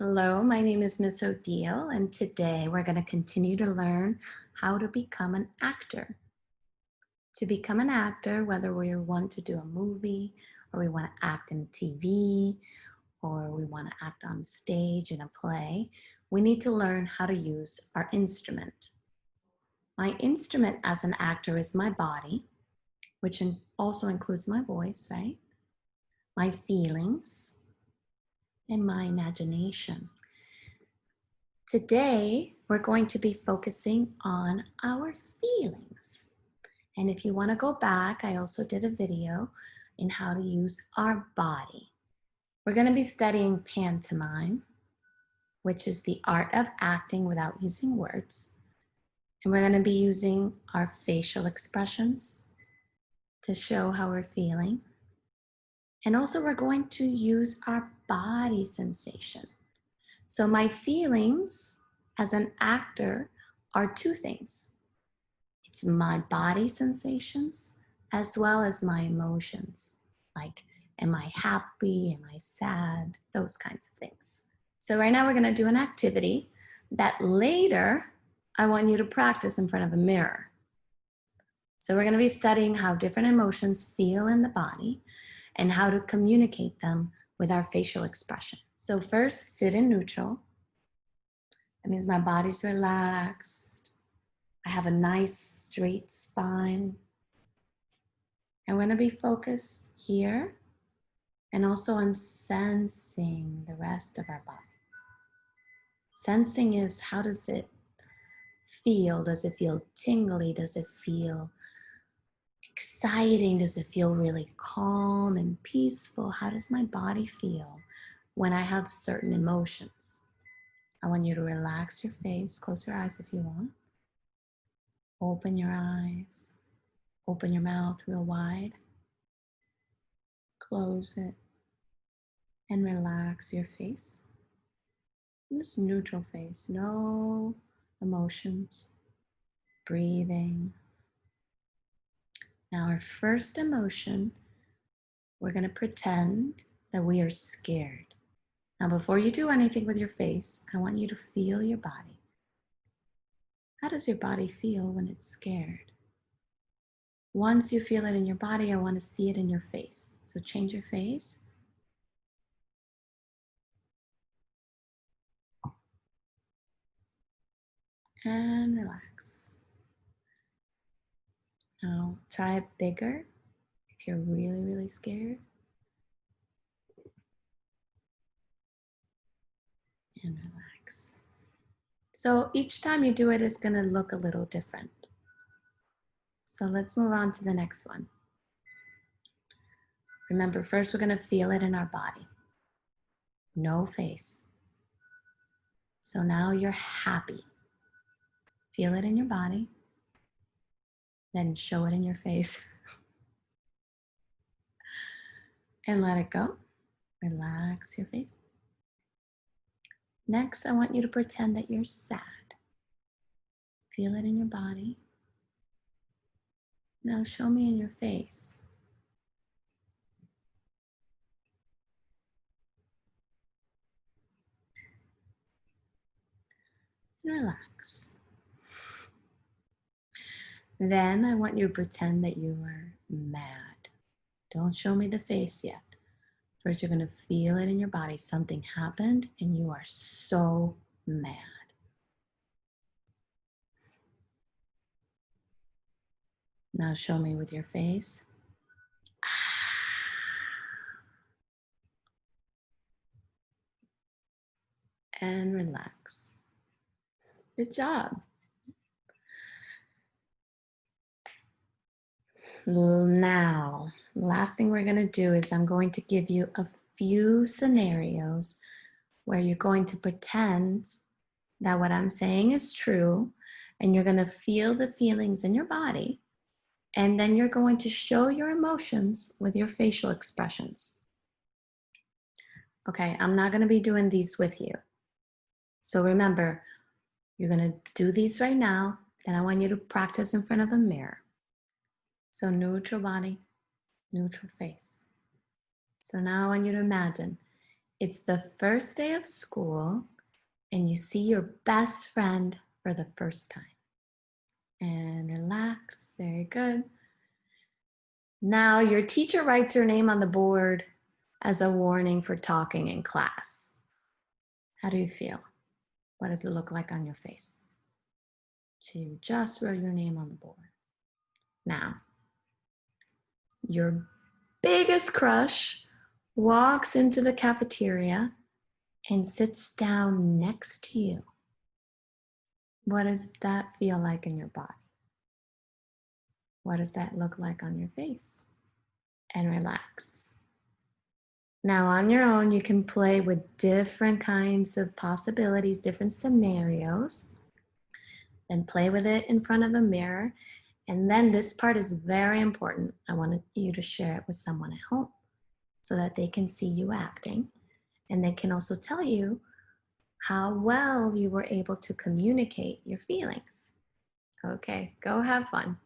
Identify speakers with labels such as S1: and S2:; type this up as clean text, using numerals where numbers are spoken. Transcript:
S1: Hello, my name is Miss Odile, and today we're going to continue to learn how to become an actor. To become an actor, whether we want to do a movie, or we want to act in TV, or we want to act on stage in a play, we need to learn how to use our instrument. My instrument as an actor is my body, which also includes my voice, right? My feelings, and my imagination. Today, we're going to be focusing on our feelings. And if you want to go back, I also did a video in how to use our body. We're going to be studying pantomime, which is the art of acting without using words. And we're going to be using our facial expressions to show how we're feeling. And also we're going to use our body sensation. So my feelings as an actor are two things. It's my body sensations as well as my emotions. Like, am I happy? Am I sad? Those kinds of things. So right now we're going to do an activity that later I want you to practice in front of a mirror. So we're going to be studying how different emotions feel in the body and how to communicate them with our facial expression. So first, sit in neutral. That means my body's relaxed. I have a nice straight spine. I'm going to be focused here and also on sensing the rest of our body. Sensing is, how does it feel? Does it feel tingly? Does it feel exciting? Does it feel really calm and peaceful? How does my body feel when I have certain emotions? I want you to relax your face, close your eyes if you want. Open your eyes, open your mouth real wide, close it, and relax your face. This neutral face, no emotions, breathing. Now our first emotion, we're going to pretend that we are scared. Now before you do anything with your face, I want you to feel your body. How does your body feel when it's scared? Once you feel it in your body, I want to see it in your face. So change your face. And relax. Now try it bigger if you're really, really scared. And relax. So each time you do it, it's going to look a little different. So let's move on to the next one. Remember, first we're going to feel it in our body. No face. So now you're happy. Feel it in your body. Then show it in your face. And let it go. Relax your face. Next, I want you to pretend that you're sad. Feel it in your body. Now show me in your face. And relax. Then I want you to pretend that you are mad. Don't show me the face yet. First, you're going to feel it in your body. Something happened and you are so mad. Now show me with your face. And relax. Good job. Now, last thing we're going to do is I'm going to give you a few scenarios where you're going to pretend that what I'm saying is true, and you're going to feel the feelings in your body, and then you're going to show your emotions with your facial expressions. Okay, I'm not going to be doing these with you. So remember, you're going to do these right now, then I want you to practice in front of a mirror. So neutral body, neutral face. So now I want you to imagine It's the first day of school and you see your best friend for the first time. And relax, very good. Now your teacher writes your name on the board as a warning for talking in class. How do you feel? What does it look like on your face? She just wrote your name on the board. Now, your biggest crush walks into the cafeteria and sits down next to you. What does that feel like in your body? What does that look like on your face? And relax. Now, on your own, you can play with different kinds of possibilities, different scenarios, and play with it in front of a mirror. And then this part is very important. I wanted you to share it with someone at home so that they can see you acting. And they can also tell you how well you were able to communicate your feelings. Okay, go have fun.